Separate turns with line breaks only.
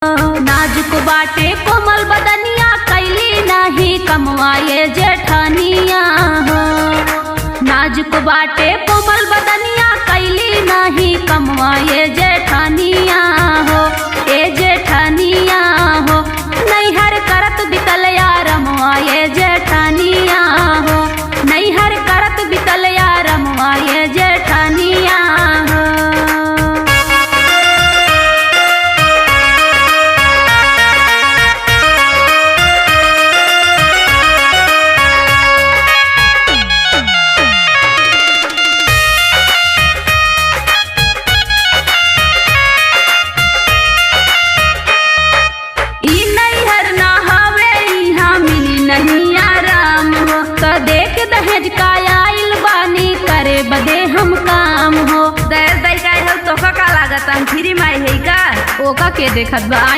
नाजुक बाटे कोमल बदनिया कैली नहीं कमवाए जेठानिया हो। नाजुक बाटे कोमल बदनिया कैली नहीं कमवाए जेठानिया हो। ए जेठानिया हो नैहर करत बितल यारमवाए जेठानिया हो। नैहर करत बितल यारमवाए जेठानिया हो। दहेज का आइल बानी करे बदे हम काम हो।
दहेज दई का हो तो का लागत हम फ्री में है का
ओका के देखत बा।